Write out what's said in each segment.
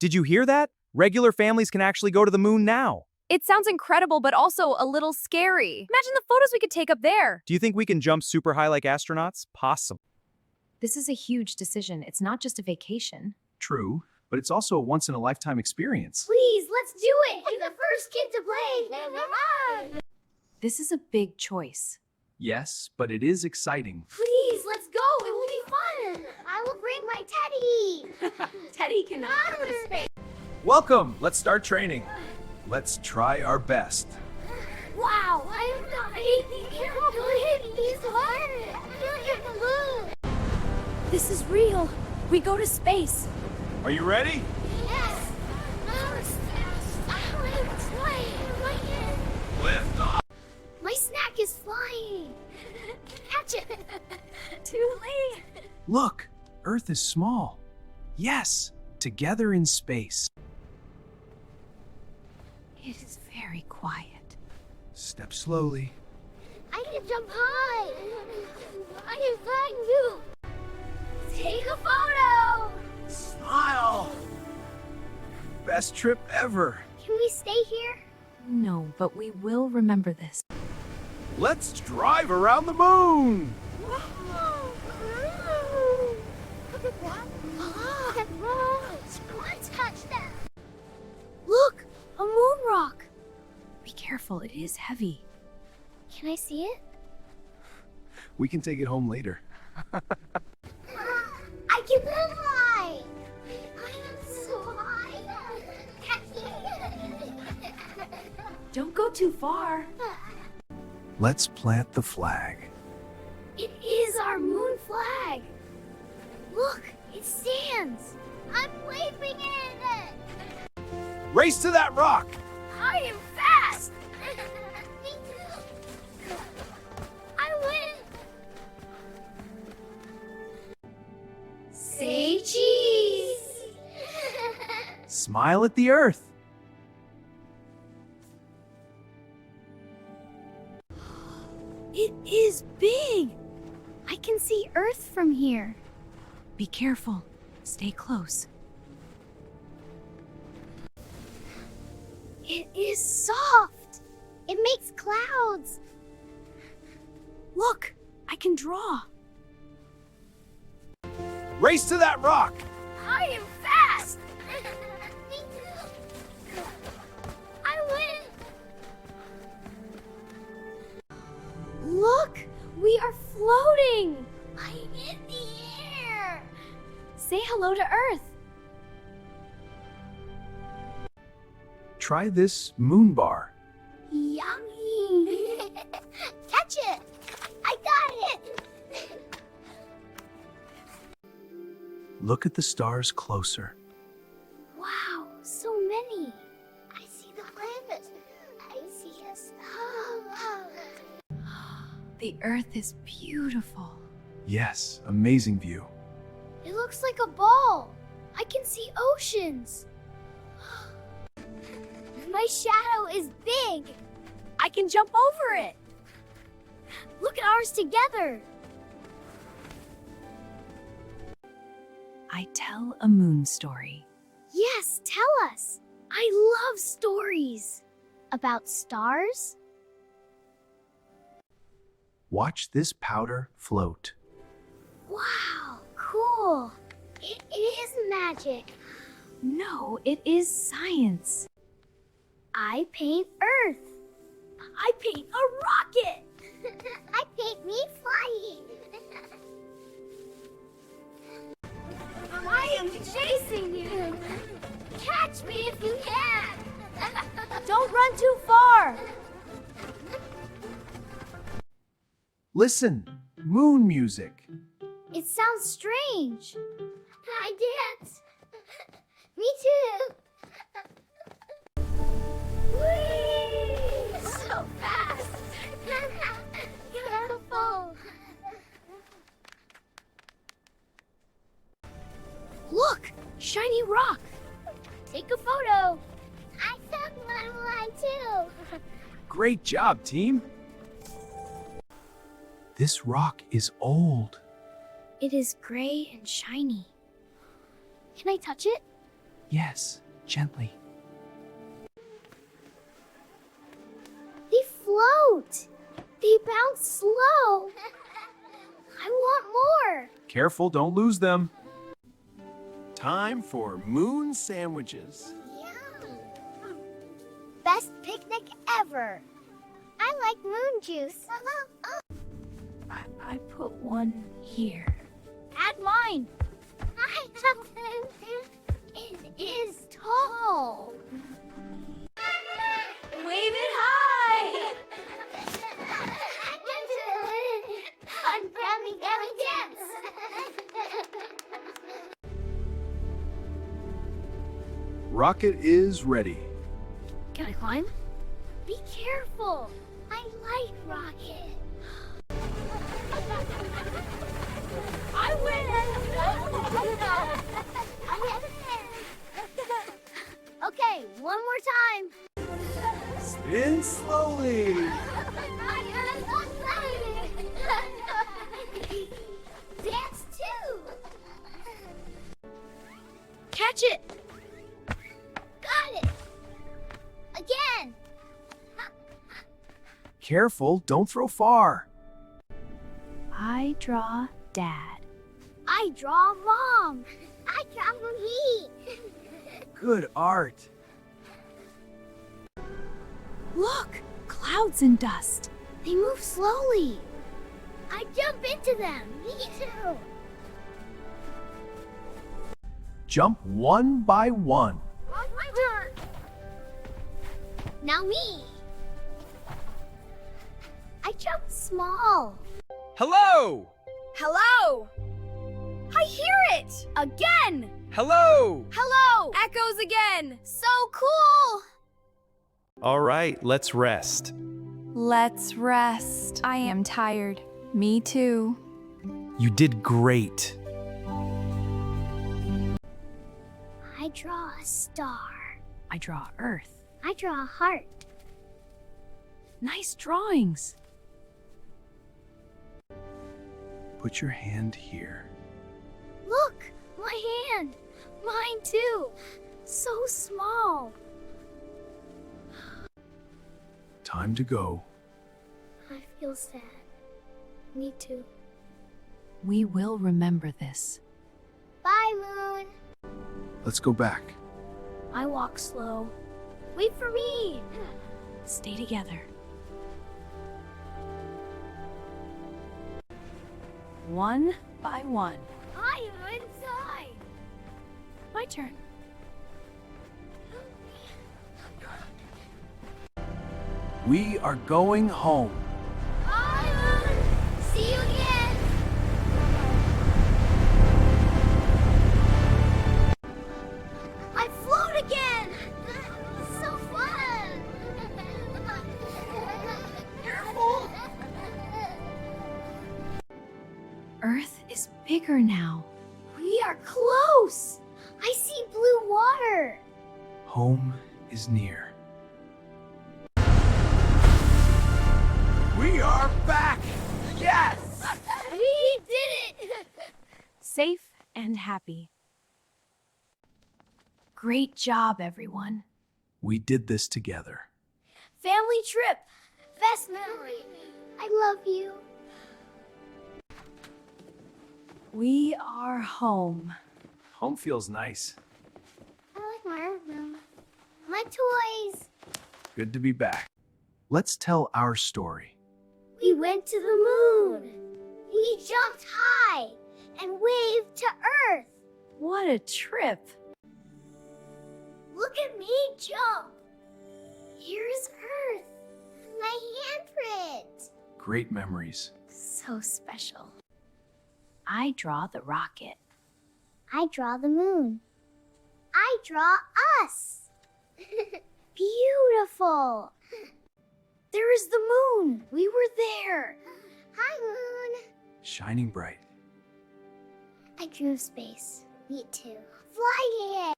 Did you hear that? Regular families can actually go to the moon now. It sounds incredible, but also a little scary. Imagine the photos we could take up there. Do you think we can jump super high like astronauts? Possible. This is a huge decision. It's not just a vacation. True, but it's also a once-in-a-lifetime experience. Please, let's do it! I'm the first kid to play! This is a big choice. Yes, but it is exciting. Please, let's go! It will be fun! I will bring my teddy! Teddy cannot go to space! Welcome! Let's start training. Let's try our best. Wow, I am not good! He's hard! I feel like a balloon! This is real. We go to space. Are you ready? Yes! Lift off! My snack is flying! Catch it! Too late. Look, Earth is small. Yes, together in space. It is very quiet. Step slowly. I can jump high! I can fly too! Take a photo! Smile! Best trip ever. Can we stay here? No, but we will remember this. Let's drive around the moon! Look at that! Let's touch that! Look! A moon rock! Be careful, it is heavy. Can I see it? We can take it home later. I can fly! I am so high! Don't go too far. Let's plant the flag. It is our moon flag! Look, it stands! I'm waving it! Race to that rock! I am fast! Me too! I win! Say cheese! Smile at the Earth. It is big. I can see Earth from here. Be careful. Stay close. It is soft! It makes clouds! Look, I can draw. Race to that rock! I am fast! Me too! I win! Look! We are floating! I'm in the air! Say hello to Earth. Try this moon bar. Yummy! Catch it! I got it! Look at the stars closer. Wow, so many! I see the planets. I see a star. The Earth is beautiful. Yes, amazing view. It looks like a ball. I can see oceans. My shadow is big. I can jump over it. Look at ours together. I tell a moon story. Yes, tell us. I love stories. About stars? Watch this powder float. Wow, cool. It is magic. No, it is science. I paint Earth. I paint a rocket. I paint me flying. I am chasing you. Catch me if you can. Don't run too far. Listen, moon music. It sounds strange. I dance. Me too. Whee! So fast. Beautiful. Look, shiny rock. Take a photo. I took one too. Great job, team. This rock is old. It is gray and shiny. Can I touch it? Yes, gently. They float. They bounce slow. I want more. Careful, don't lose them. Time for moon sandwiches. Yum. Best picnic ever. I like moon juice. I put one here. Add mine. It is tall. Wave it high! Unfriendly belly dance. Rocket is ready. Can I climb? Be careful. I like rocket. I Okay, one more time. Spin slowly. Dance too. Catch it! Got it. Again. Careful, don't throw far. I draw Dad. I draw mom. I draw me. Good art. Look! Clouds and dust. They move slowly. I jump into them. Me too. Jump one by one. My turn. Now me. I jump small. Hello! Hello! I hear it! Again! Hello! Hello! Echoes again! So cool! All right, let's rest. Let's rest. I am tired. Me too. You did great. I draw a star. I draw Earth. I draw a heart. Nice drawings. Put your hand here. Look, my hand. Mine too. So small. Time to go. I feel sad. Me too. We will remember this. Bye, Moon. Let's go back. I walk slow. Wait for me. Stay together. One by one. I am inside. My turn. We are going home. Bye, Moon. See you again. I float again. So fun. Careful. Earth is bigger now. We are close. I see blue water. Home is near. We are back. Yes. We did it. Safe and happy. Great job, everyone. We did this together. Family trip. Best memory. I love you. We are home. Home feels nice. I like my room. My toys. Good to be back. Let's tell our story. We went to the moon. We jumped high and waved to Earth. What a trip. Look at me jump. Here's Earth. My handprint. Great memories. So special. I draw the rocket. I draw the moon. I draw us. Beautiful. There is the moon. We were there. Hi, Moon. Shining bright. I drew space. Me too. Fly it.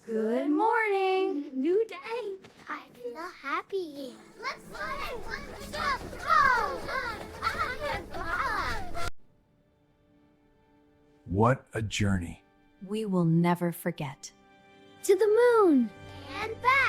Good morning. New day. I feel happy. Let's fly. Let's go. What a journey. We will never forget. to the moon and back.